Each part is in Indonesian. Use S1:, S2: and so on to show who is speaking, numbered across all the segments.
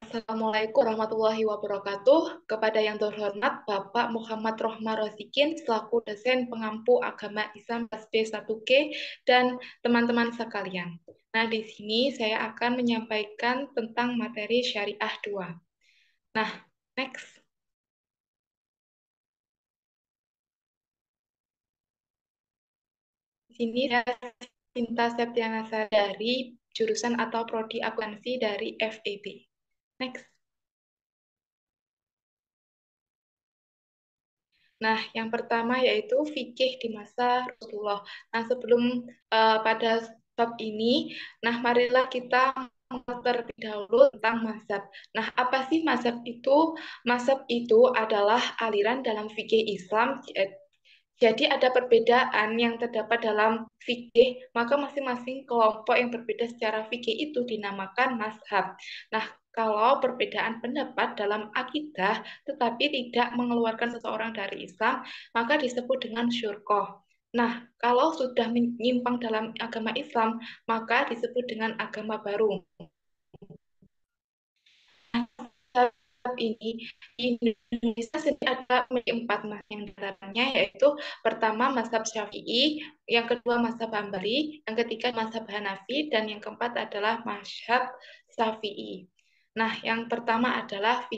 S1: Assalamualaikum warahmatullahi wabarakatuh. Kepada yang terhormat Bapak Muhammad Rohmar Rosikin selaku dosen pengampu agama Islam kelas B1G dan teman-teman sekalian. Nah, di sini saya akan menyampaikan tentang materi Syariah 2. Nah, next. Di sini saya Sinta Septiana dari jurusan atau prodi akuntansi dari FEB. Next. Nah, yang pertama yaitu fikih di masa Rasulullah. Nah, sebelum pada bab ini, nah marilah kita terlebih dahulu tentang mazhab. Nah, apa sih mazhab itu? Mazhab itu adalah aliran dalam fikih Islam. Jadi ada perbedaan yang terdapat dalam fikih, maka masing-masing kelompok yang berbeda secara fikih itu dinamakan mazhab. Nah, kalau perbedaan pendapat dalam akidah tetapi tidak mengeluarkan seseorang dari Islam, maka disebut dengan syurqah. Nah, kalau sudah menyimpang dalam agama Islam, maka disebut dengan agama baru. Ini di Indonesia sendiri ada empat mas yang diantaranya yaitu pertama mazhab Syafi'i, yang kedua mazhab Hambali, yang ketiga mazhab Hanafi, dan yang keempat adalah mazhab Syafi'i. Nah, yang pertama adalah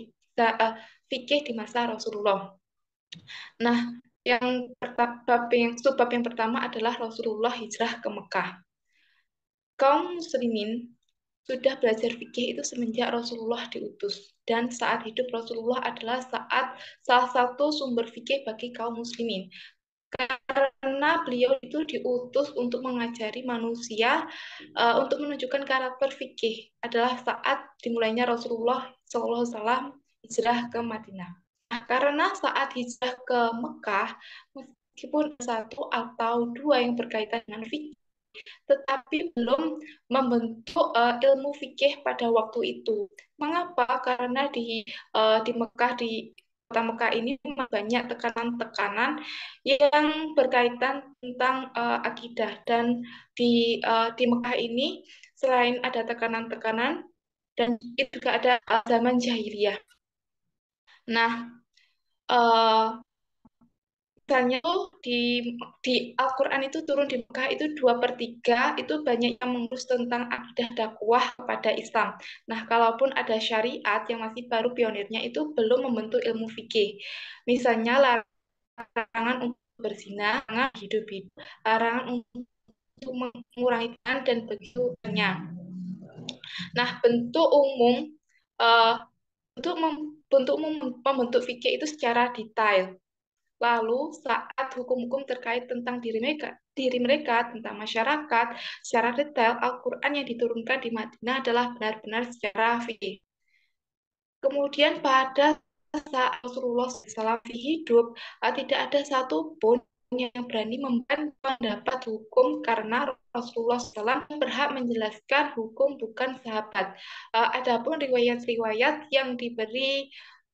S1: fikih di masa Rasulullah. Nah, subbab yang pertama adalah Rasulullah hijrah ke Mekah. Kaum muslimin sudah belajar fikih itu semenjak Rasulullah diutus. Dan saat hidup Rasulullah adalah saat salah satu sumber fikih bagi kaum muslimin. Karena beliau itu diutus untuk mengajari manusia, untuk menunjukkan karakter fikih adalah saat dimulainya Rasulullah SAW hijrah ke Madinah. Nah, karena saat hijrah ke Mekah, meskipun satu atau dua yang berkaitan dengan fikih, tetapi belum membentuk ilmu fikih pada waktu itu. Mengapa? Karena di Mekah, di kota Mekah ini banyak tekanan-tekanan yang berkaitan tentang akidah, dan di Mekah ini selain ada tekanan-tekanan dan itu juga ada zaman jahiliyah. Nah, uh, misalnya tuh di Al-Quran itu turun di Mekah itu 2/3 itu banyak yang mengurus tentang akidah dakwah kepada Islam. Nah, kalaupun ada syariat yang masih baru pionirnya itu belum membentuk ilmu fikih. Misalnya larangan untuk berzina, larangan hidup-hidup, larangan untuk mengurangi dan begitu banyak. Nah, uh, bentuk umum membentuk fikih itu secara detail. Lalu saat hukum-hukum terkait tentang diri mereka tentang masyarakat, secara detail Al-Quran yang diturunkan di Madinah adalah benar-benar secara fikih. Kemudian pada saat Rasulullah SAW hidup, tidak ada satupun yang berani memberikan pendapat hukum karena Rasulullah SAW berhak menjelaskan hukum bukan sahabat. Adapun riwayat-riwayat yang diberi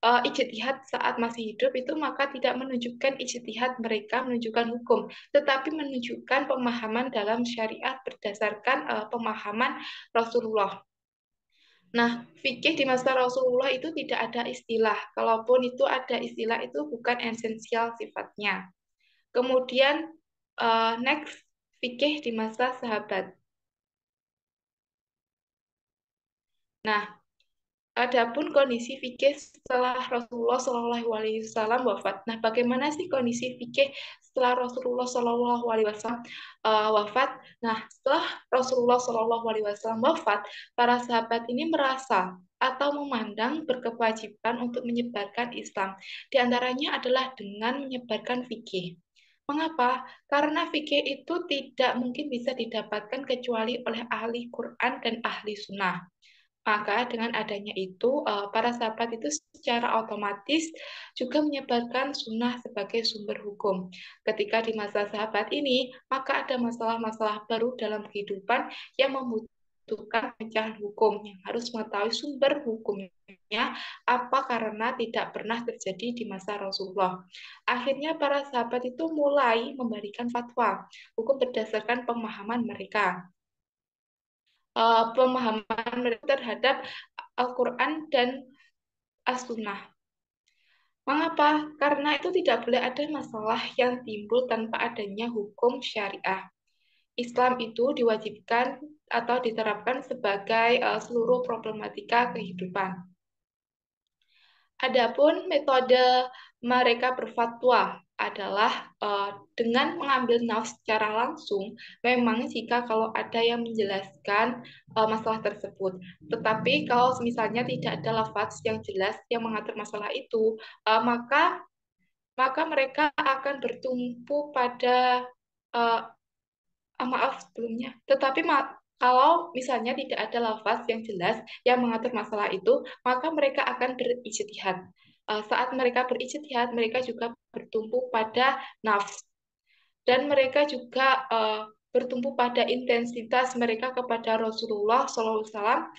S1: ijtihad saat masih hidup itu maka tidak menunjukkan ijtihad mereka menunjukkan hukum, tetapi menunjukkan pemahaman dalam syariat berdasarkan pemahaman Rasulullah. Nah, fikih di masa Rasulullah itu tidak ada istilah. Kalaupun itu ada istilah itu bukan esensial sifatnya. Kemudian next fikih di masa sahabat. Nah, adapun kondisi fikih setelah Rasulullah Shallallahu Alaihi Wasallam wafat. Nah, bagaimana sih kondisi fikih setelah Rasulullah Shallallahu Alaihi Wasallam wafat? Nah, setelah Rasulullah Shallallahu Alaihi Wasallam wafat, para sahabat ini merasa atau memandang berkewajiban untuk menyebarkan Islam. Di antaranya adalah dengan menyebarkan fikih. Mengapa? Karena fikih itu tidak mungkin bisa didapatkan kecuali oleh ahli Quran dan ahli sunnah. Maka dengan adanya itu, para sahabat itu secara otomatis juga menyebarkan sunnah sebagai sumber hukum. Ketika di masa sahabat ini, maka ada masalah-masalah baru dalam kehidupan yang membutuhkan pecahan hukum, yang harus mengetahui sumber hukumnya, apa karena tidak pernah terjadi di masa Rasulullah. Akhirnya para sahabat itu mulai memberikan fatwa, hukum berdasarkan pemahaman mereka. pemahaman mereka terhadap Al-Quran dan As-Sunnah. Mengapa? Karena itu tidak boleh ada masalah yang timbul tanpa adanya hukum syariah. Islam itu diwajibkan atau diterapkan sebagai seluruh problematika kehidupan. Adapun metode mereka berfatwa adalah dengan mengambil nas secara langsung. Memang jika kalau ada yang menjelaskan masalah tersebut, tetapi kalau misalnya tidak ada lafaz yang jelas yang mengatur masalah itu, maka mereka akan bertumpu pada uh, maaf sebelumnya. Tetapi kalau misalnya tidak ada lafaz yang jelas yang mengatur masalah itu, maka mereka akan berijtihad. Saat mereka berijtihad, mereka juga bertumpu pada nafs dan mereka juga bertumpu pada intensitas mereka kepada Rasulullah SAW,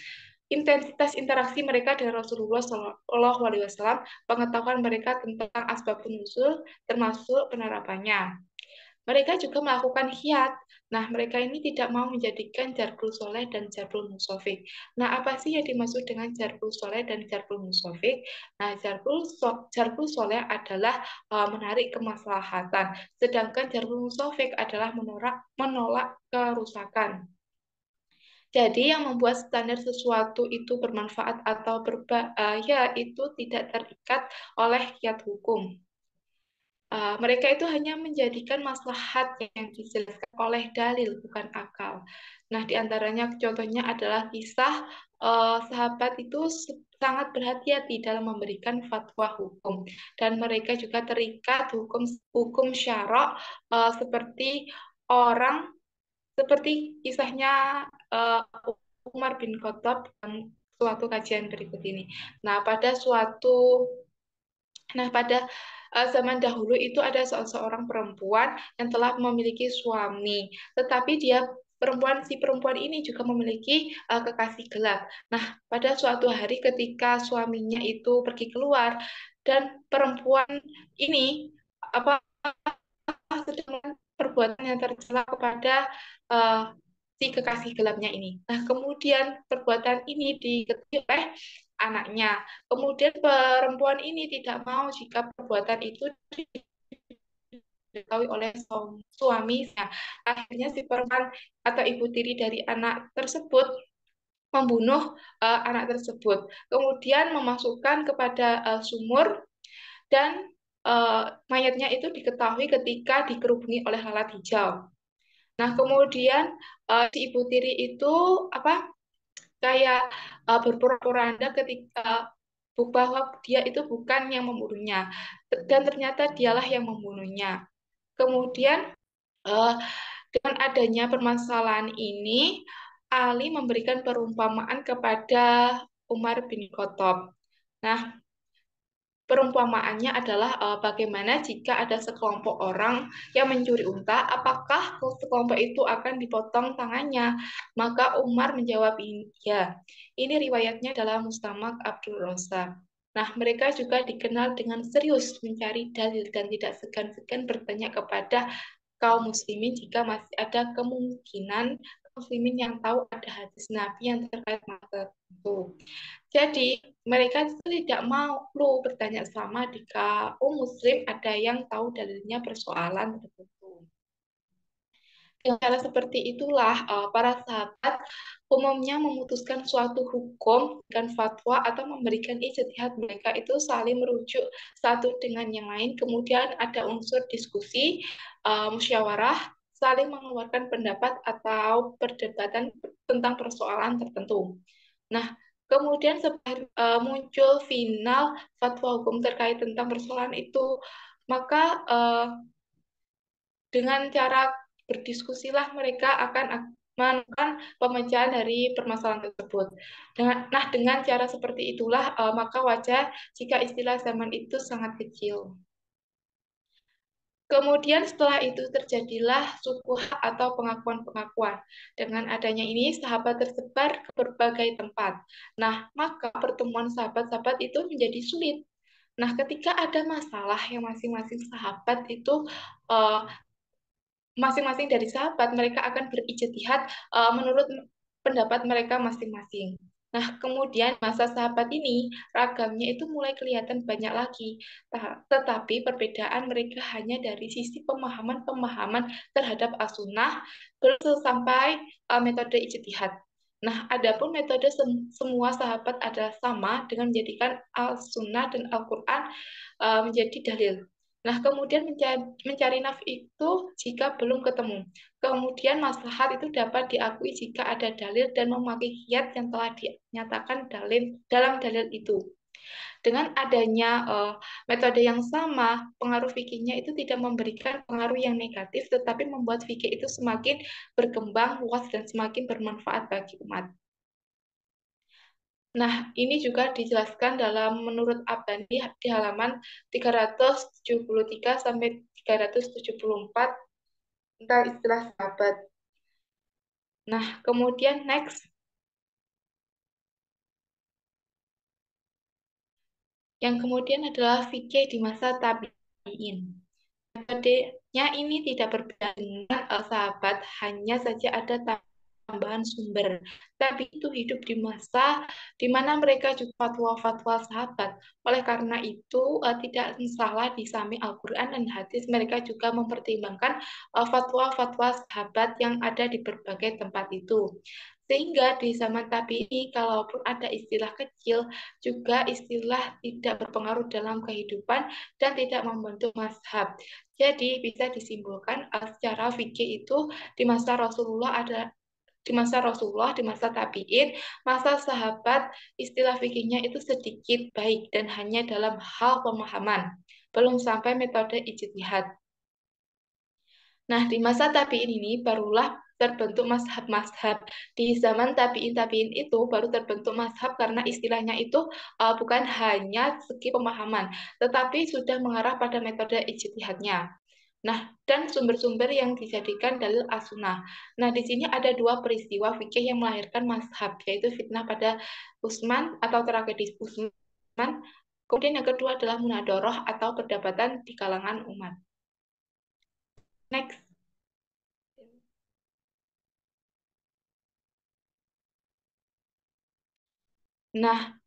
S1: intensitas interaksi mereka dengan Rasulullah SAW, pengetahuan mereka tentang asbabun nuzul, termasuk penerapannya. Mereka juga melakukan hiat. Nah, mereka ini tidak mau menjadikan jarbul soleh dan jarbul musofik. Nah, apa sih yang dimaksud dengan jarbul soleh dan jarbul musofik? Nah, jarbul soleh adalah menarik kemaslahatan, sedangkan jarbul musofik adalah menolak kerusakan. Jadi yang membuat standar sesuatu itu bermanfaat atau berbahaya itu tidak terikat oleh kiat hukum. Mereka itu hanya menjadikan maslahat yang dijelaskan oleh dalil, bukan akal. Nah, di antaranya contohnya adalah kisah sahabat itu sangat berhati-hati dalam memberikan fatwa hukum, dan mereka juga terikat hukum hukum syarak seperti orang seperti kisahnya Umar bin Khattab dalam suatu kajian berikut ini. Nah, pada zaman dahulu itu ada seorang perempuan yang telah memiliki suami, tetapi si perempuan ini juga memiliki kekasih gelap. Nah, pada suatu hari ketika suaminya itu pergi keluar dan perempuan ini apa sedang perbuatan yang tercela kepada uh, si kekasih gelapnya ini. Nah, kemudian perbuatan ini diketahui oleh anaknya. Kemudian perempuan ini tidak mau jika perbuatan itu diketahui oleh suaminya. Akhirnya si perempuan atau ibu tiri dari anak tersebut membunuh anak tersebut. Kemudian memasukkan kepada sumur dan mayatnya itu diketahui ketika dikerubungi oleh lalat hijau. Nah, kemudian si ibu tiri itu apa kayak berpura-pura ketika bahwa dia itu bukan yang membunuhnya dan ternyata dialah yang membunuhnya. Kemudian eh, dengan adanya permasalahan ini, Ali memberikan perumpamaan kepada Umar bin Khattab. Nah, perumpamaannya adalah bagaimana jika ada sekelompok orang yang mencuri unta, apakah sekelompok itu akan dipotong tangannya? Maka Umar menjawab, ya. Ini riwayatnya dalam Mustamak Abdul Razak. Nah, mereka juga dikenal dengan serius mencari dalil dan tidak segan-segan bertanya kepada kaum muslimin jika masih ada kemungkinan muslimin yang tahu ada hadis Nabi yang terkait masalah tertentu. Jadi, mereka itu tidak mau bertanya sama di kaum muslim ada yang tahu dalilnya persoalan tertentu. Dengan cara seperti itulah para sahabat umumnya memutuskan suatu hukum dan fatwa atau memberikan ijtihad mereka itu saling merujuk satu dengan yang lain. Kemudian ada unsur diskusi, musyawarah, saling mengeluarkan pendapat atau perdebatan tentang persoalan tertentu. Nah, kemudian setelah muncul final fatwa hukum terkait tentang persoalan itu, maka dengan cara berdiskusilah mereka akan menemukan pemecahan dari permasalahan tersebut. Dengan cara seperti itulah maka wajar jika istilah zaman itu sangat kecil. Kemudian setelah itu terjadilah sukuh atau pengakuan-pengakuan. Dengan adanya ini sahabat tersebar ke berbagai tempat. Nah, maka pertemuan sahabat-sahabat itu menjadi sulit. Nah, ketika ada masalah yang masing-masing sahabat itu uh, masing-masing dari sahabat mereka akan berijtihad menurut pendapat mereka masing-masing. Nah, kemudian masa sahabat ini ragamnya itu mulai kelihatan banyak lagi, tetapi perbedaan mereka hanya dari sisi pemahaman-pemahaman terhadap as-sunnah belum sampai metode ijtihad. Nah, adapun metode semua sahabat adalah sama dengan menjadikan al-sunnah dan Al-Quran menjadi dalil. Nah, kemudian mencari naf itu jika belum ketemu. Kemudian maslahat itu dapat diakui jika ada dalil dan memakai kiat yang telah dinyatakan dalam dalil itu. Dengan adanya metode yang sama, pengaruh fikihnya itu tidak memberikan pengaruh yang negatif, tetapi membuat fikih itu semakin berkembang, luas, dan semakin bermanfaat bagi umat. Nah, ini juga dijelaskan dalam menurut Abani di halaman 373 sampai 374 tentang istilah sahabat. Nah, kemudian next. Yang kemudian adalah fikih di masa tabi'in. Metodenya ini tidak berbeda dengan sahabat, hanya saja ada tambahan sumber. Tapi itu hidup di masa di mana mereka juga fatwa-fatwa sahabat. Oleh karena itu, tidak salah di samping Al-Quran dan hadis, mereka juga mempertimbangkan fatwa-fatwa sahabat yang ada di berbagai tempat itu. Sehingga di zaman tabi ini, kalaupun ada istilah kecil, juga istilah tidak berpengaruh dalam kehidupan dan tidak membentuk mazhab. Jadi bisa disimpulkan secara fikih itu di masa Rasulullah ada di masa tabi'in, masa sahabat, istilah fikihnya itu sedikit baik dan hanya dalam hal pemahaman, belum sampai metode ijtihad. Nah, di masa tabi'in ini barulah terbentuk mazhab-mazhab. Di zaman tabi'in itu baru terbentuk mazhab karena istilahnya itu bukan hanya segi pemahaman, tetapi sudah mengarah pada metode ijtihadnya. Nah, dan sumber-sumber yang dijadikan dalil as-sunnah. Nah, di sini ada dua peristiwa fikih yang melahirkan mazhab, yaitu fitnah pada Utsman atau tragedi Utsman. Kemudian yang kedua adalah munadoroh atau perdebatan di kalangan umat. Next. Nah,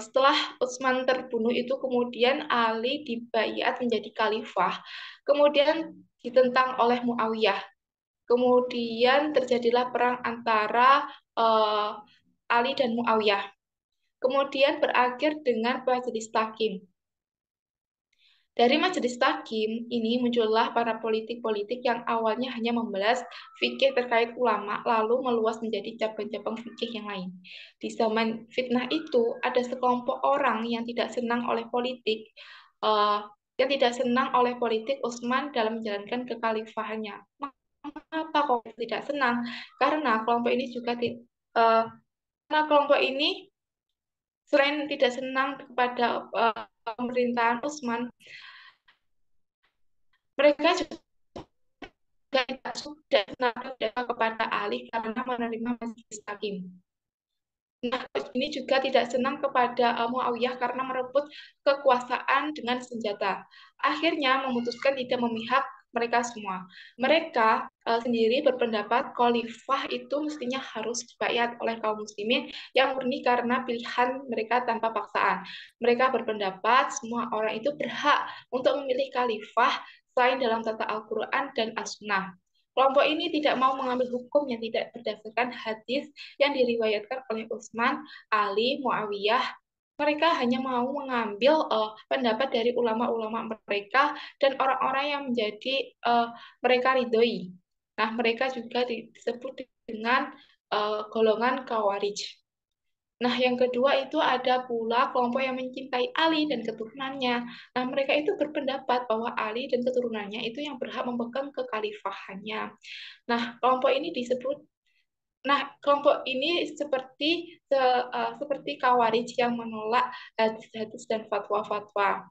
S1: setelah Utsman terbunuh itu kemudian Ali dibaiat menjadi khalifah. Kemudian ditentang oleh Muawiyah. Kemudian terjadilah perang antara Ali dan Muawiyah. Kemudian berakhir dengan Majelis Takim. Dari Majelis Takim ini muncullah para politik-politik yang awalnya hanya membahas fikih terkait ulama, lalu meluas menjadi cabang-cabang fikih yang lain. Di zaman fitnah itu, ada sekelompok orang yang tidak senang oleh politik, Utsman dalam menjalankan kekhalifahannya. Mengapa kok tidak senang? Karena kelompok ini juga uh, karena kelompok ini selain tidak senang kepada pemerintahan Utsman, mereka juga tidak sudah kepada Ali karena menerima majelis hakim. Nah, ini juga tidak senang kepada Muawiyah karena merebut kekuasaan dengan senjata. Akhirnya memutuskan tidak memihak mereka semua. Mereka sendiri berpendapat khalifah itu mestinya harus dibaiat oleh kaum muslimin yang murni karena pilihan mereka tanpa paksaan. Mereka berpendapat semua orang itu berhak untuk memilih khalifah selain dalam tata Al-Quran dan As-Sunnah. Kelompok ini tidak mau mengambil hukum yang tidak berdasarkan hadis yang diriwayatkan oleh Utsman, Ali, Muawiyah. Mereka hanya mau mengambil pendapat dari ulama-ulama mereka dan orang-orang yang menjadi mereka ridhoi. Nah, mereka juga disebut dengan golongan Khawarij. Nah, yang kedua itu ada pula kelompok yang mencintai Ali dan keturunannya. Nah, mereka itu berpendapat bahwa Ali dan keturunannya itu yang berhak memegang kekhalifahannya. Nah, kelompok ini disebut kelompok ini seperti Khawarij yang menolak hadis-hadis dan fatwa-fatwa.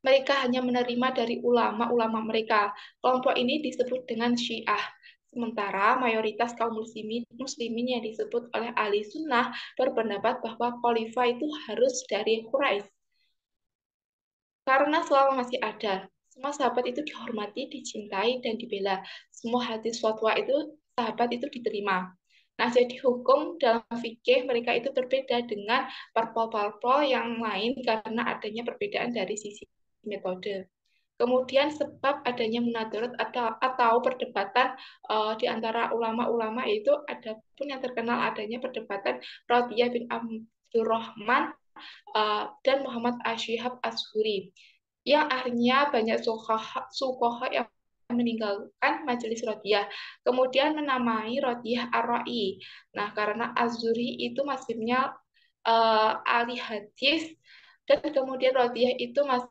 S1: Mereka hanya menerima dari ulama-ulama mereka. Kelompok ini disebut dengan Syiah. Sementara mayoritas kaum muslimin yang disebut oleh ahli sunnah berpendapat bahwa khalifah itu harus dari Quraisy. Karena selama masih ada, semua sahabat itu dihormati, dicintai, dan dibela. Semua hadis fatwa itu sahabat itu diterima. Nah, jadi hukum dalam fikih mereka itu berbeda dengan parpol-parpol yang lain karena adanya perbedaan dari sisi metode. Kemudian sebab adanya munadarat atau perdebatan di antara ulama-ulama itu ada pun yang terkenal adanya perdebatan Radiyah bin Abdurrahman dan Muhammad Asyihab Ashuri yang akhirnya banyak sukoha yang meninggalkan majelis Rodiyah, kemudian menamai Rodiyah Ar-Ra'i. Nah, karena Azuri itu masihnya ahli hadis, dan kemudian Rodiyah itu masih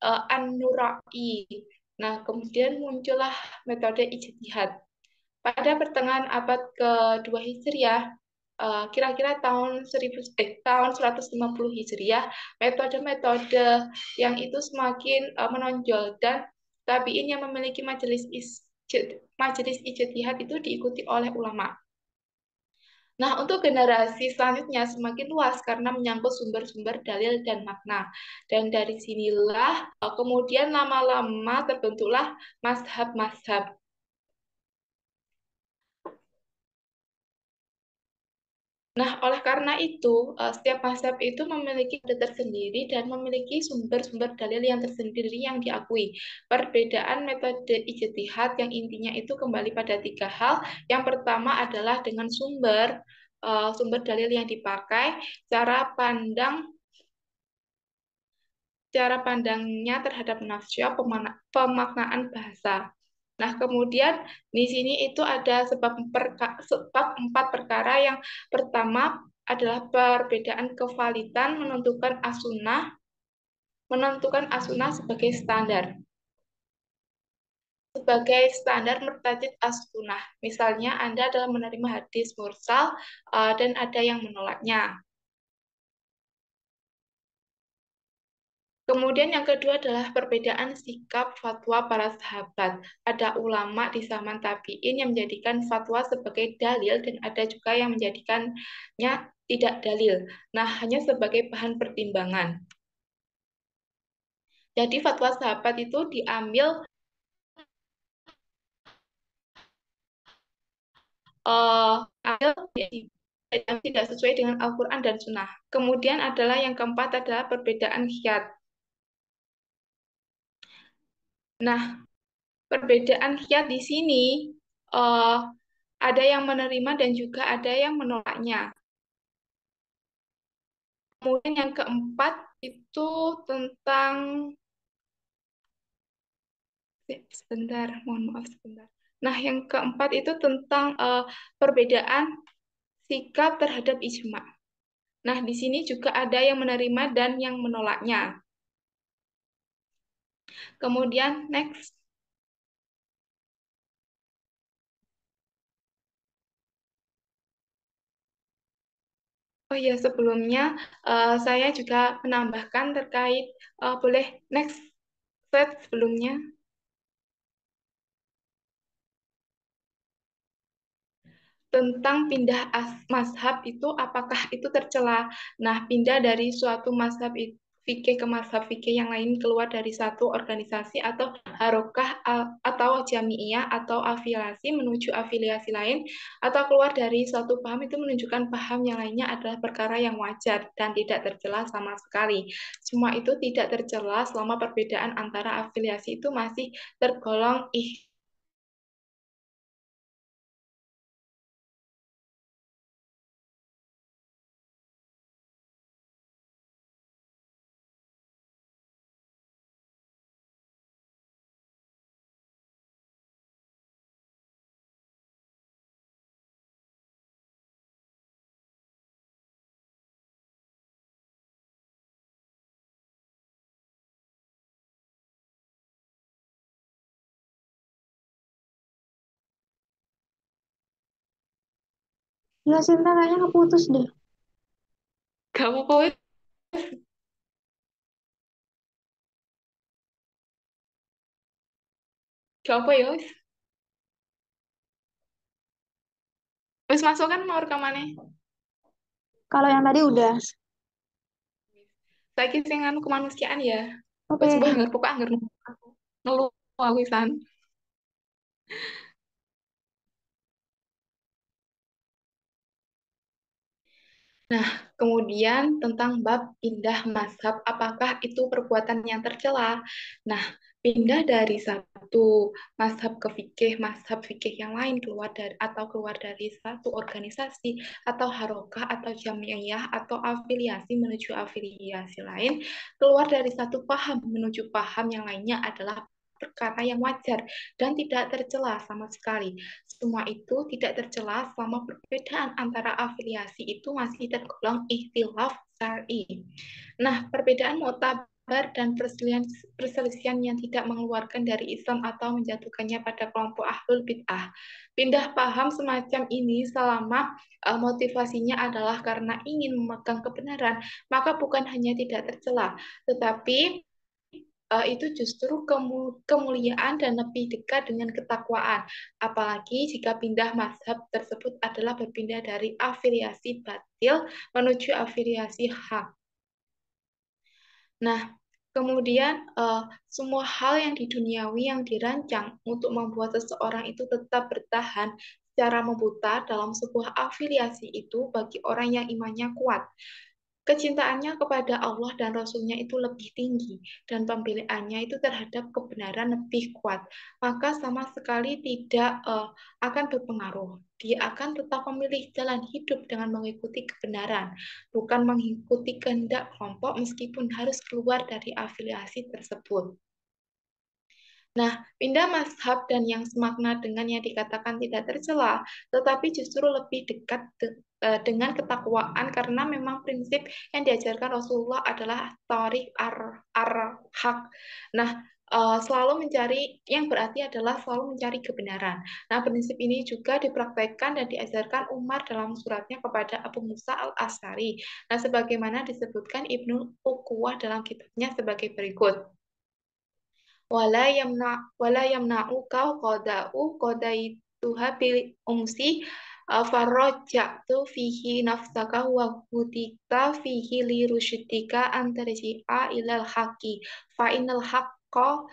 S1: An-Nurai. Nah, kemudian muncullah metode ijtihad. Pada pertengahan abad kedua Hijriah, kira-kira tahun 150 Hijriah, metode-metode yang itu semakin menonjol dan tabiin yang memiliki majelis ijtihad itu diikuti oleh ulama. Nah, untuk generasi selanjutnya semakin luas karena menyangkut sumber-sumber dalil dan makna. Dan dari sinilah kemudian lama-lama terbentuklah mazhab-mazhab. Nah, oleh karena itu, setiap mazhab itu memiliki ide tersendiri dan memiliki sumber-sumber dalil yang tersendiri yang diakui. Perbedaan metode ijtihad yang intinya itu kembali pada tiga hal. Yang pertama adalah dengan sumber dalil yang dipakai, cara pandang cara pandangnya terhadap nafsu, pemaknaan bahasa. Nah, kemudian di sini itu ada sebab empat perkara. Yang pertama adalah perbedaan kevalitan menentukan asunah sebagai standar mertajid as-sunnah. Misalnya Anda dalam menerima hadis mursal dan ada yang menolaknya. Kemudian yang kedua adalah perbedaan sikap fatwa para sahabat. Ada ulama di zaman tabi'in yang menjadikan fatwa sebagai dalil dan ada juga yang menjadikannya tidak dalil. Nah, hanya sebagai bahan pertimbangan. Jadi fatwa sahabat itu diambil ambil yang tidak sesuai dengan Al-Quran dan Sunnah. Kemudian adalah yang keempat adalah perbedaan khiyat. Nah, perbedaan khiyat di sini uh, ada yang menerima dan juga ada yang menolaknya. Kemudian yang keempat itu tentang sebentar, mohon maaf sebentar. Nah, yang keempat itu tentang perbedaan sikap terhadap ijma. Nah, di sini juga ada yang menerima dan yang menolaknya. Kemudian next. Oh ya, sebelumnya saya juga menambahkan terkait boleh next slide sebelumnya. Tentang pindah mazhab itu apakah itu tercela? Nah, pindah dari suatu fikih ke mazhab fikih yang lain keluar dari satu organisasi atau harokah atau jami'iyah atau afiliasi menuju afiliasi lain atau keluar dari suatu paham itu menunjukkan paham yang lainnya adalah perkara yang wajar dan tidak tercela sama sekali. Semua itu tidak tercela selama perbedaan antara afiliasi itu masih tergolong
S2: Ya, Sinta kayaknya keputus deh.
S1: gak apa-apa, gak apa ya. Wis masuk kan mau rekamannya?
S2: Kalau yang tadi udah.
S1: Saiki sing anu kemanusiaan ya.
S2: Oke.
S1: Wis mbah ngerti pokok anggar aku. Ngeluh aku wisan. Nah, kemudian tentang bab pindah mazhab, apakah itu perbuatan yang tercela? Nah, pindah dari satu mazhab ke mazhab fikih yang lain keluar dari satu organisasi atau harokah atau jamiah atau afiliasi menuju afiliasi lain, keluar dari satu paham menuju paham yang lainnya adalah perkara yang wajar dan tidak tercela sama sekali. Semua itu tidak tercela selama perbedaan antara afiliasi itu masih tergolong ikhtilaf syar'i. Nah, perbedaan muktabar dan perselisihan yang tidak mengeluarkan dari Islam atau menjatuhkannya pada kelompok ahlul bid'ah. Pindah paham semacam ini selama motivasinya adalah karena ingin memegang kebenaran, maka bukan hanya tidak tercela, tetapi itu justru kemuliaan dan lebih dekat dengan ketakwaan. Apalagi jika pindah mazhab tersebut adalah berpindah dari afiliasi batil menuju afiliasi hak. Nah, kemudian semua hal yang di duniawi yang dirancang untuk membuat seseorang itu tetap bertahan secara membuta dalam sebuah afiliasi itu bagi orang yang imannya kuat. Kecintaannya kepada Allah dan Rasul-Nya itu lebih tinggi dan pembelaannya itu terhadap kebenaran lebih kuat, maka sama sekali tidak akan berpengaruh. Dia akan tetap memilih jalan hidup dengan mengikuti kebenaran, bukan mengikuti kehendak kelompok meskipun harus keluar dari afiliasi tersebut. Nah, pindah mazhab dan yang semakna dengan yang dikatakan tidak tercela, tetapi justru lebih dekat dengan ketakwaan karena memang prinsip yang diajarkan Rasulullah adalah tarik ar-haq. Nah, selalu mencari yang berarti adalah selalu mencari kebenaran. Nah, prinsip ini juga dipraktekkan dan diajarkan Umar dalam suratnya kepada Abu Musa al-Asy'ari. Nah, sebagaimana disebutkan Ibnu Uqwah dalam kitabnya sebagai berikut. Wala yamna'u kau qadaituha bil umsi farraja'tu fihi nafsaka wa hudikta fihi li rusydika antarji'a ilal haqi fa innal haqqa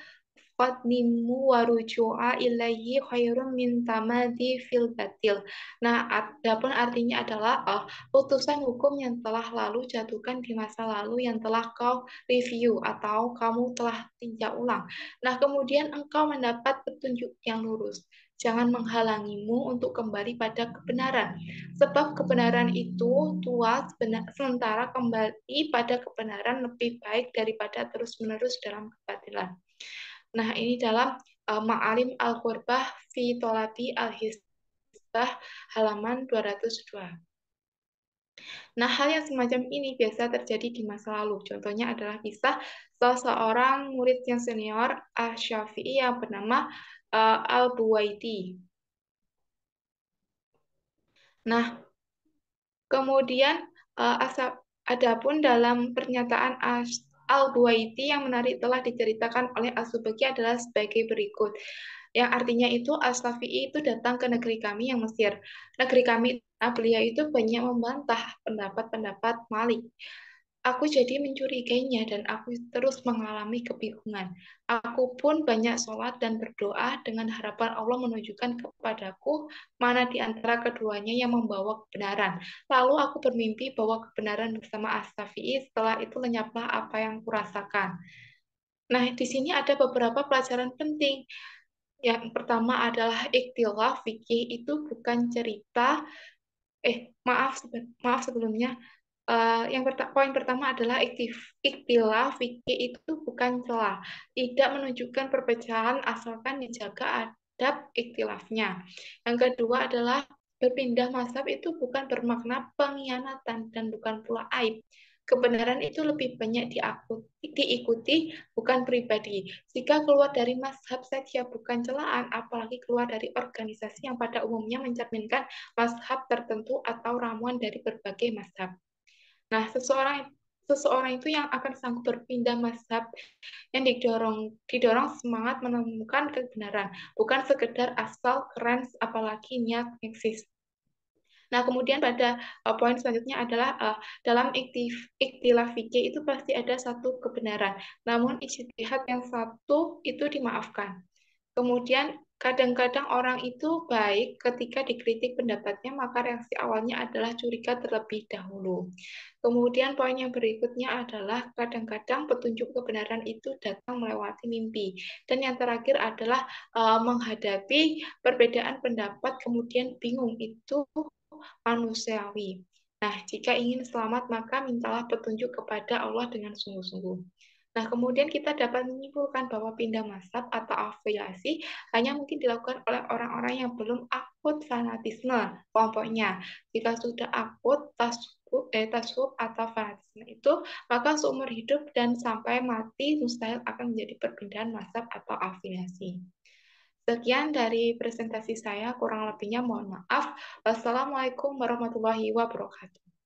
S1: qadnimu wa ruju'a ilaihi khairum min tamadi fil batil. Nah, adapun artinya adalah putusan hukum yang telah lalu jatuhkan di masa lalu yang telah kau review atau kamu telah tinjau ulang. Nah, kemudian engkau mendapat petunjuk yang lurus. Jangan menghalangimu untuk kembali pada kebenaran. Sebab kebenaran itu tua, sementara kembali pada kebenaran lebih baik daripada terus-menerus dalam kebatilan. Nah, ini dalam Ma'alim Al-Qurbah fi Tolabi Al-Hisbah halaman 202. Nah, hal yang semacam ini biasa terjadi di masa lalu. Contohnya adalah kisah salah seorang murid yang senior Asy-Syafi'i yang bernama Al-Buwaiti. Nah, kemudian adapun dalam pernyataan Al-Buwaiti yang menarik telah diceritakan oleh As-Subaki adalah sebagai berikut. Yang artinya itu As-Syafi'i itu datang ke negeri kami yang Mesir. Negeri kami, nah beliau itu banyak membantah pendapat-pendapat Malik. Aku jadi mencurigainya dan aku terus mengalami kebingungan. Aku pun banyak sholat dan berdoa dengan harapan Allah menunjukkan kepadaku mana di antara keduanya yang membawa kebenaran. Lalu aku bermimpi bahwa kebenaran bersama As-Syafi'i, setelah itu lenyaplah apa yang kurasakan. Nah, di sini ada beberapa pelajaran penting. Yang pertama adalah ikhtilaf fikih itu bukan cerita, maaf sebelumnya. Poin pertama adalah ikhtilaf fikih itu bukan celah, tidak menunjukkan perpecahan asalkan dijaga adab ikhtilafnya. Yang kedua adalah berpindah mazhab itu bukan bermakna pengkhianatan dan bukan pula aib. Kebenaran itu lebih banyak diikuti, bukan pribadi. Jika keluar dari mazhab saja bukan celaan, apalagi keluar dari organisasi yang pada umumnya mencerminkan mazhab tertentu atau ramuan dari berbagai mazhab. Nah, seseorang itu yang akan sanggup berpindah mazhab yang didorong semangat menemukan kebenaran, bukan sekedar asal keren apalagi niat eksis. Nah, kemudian pada poin selanjutnya adalah dalam ikhtilaf fikih itu pasti ada satu kebenaran, namun ijtihad yang satu itu dimaafkan. Kemudian Kadang-kadang orang itu baik ketika dikritik pendapatnya, maka reaksi awalnya adalah curiga terlebih dahulu. Kemudian poin yang berikutnya adalah kadang-kadang petunjuk kebenaran itu datang melewati mimpi. Dan yang terakhir adalah menghadapi perbedaan pendapat kemudian bingung, itu manusiawi. Nah, jika ingin selamat maka mintalah petunjuk kepada Allah dengan sungguh-sungguh. Nah, kemudian kita dapat menyimpulkan bahwa pindah mazhab atau afiliasi hanya mungkin dilakukan oleh orang-orang yang belum akut fanatisme kelompoknya. Jika sudah akut tasawuf atau fanatisme itu, maka seumur hidup dan sampai mati mustahil akan menjadi perpindahan mazhab atau afiliasi. Sekian dari presentasi saya, kurang lebihnya mohon maaf. Wassalamualaikum warahmatullahi wabarakatuh.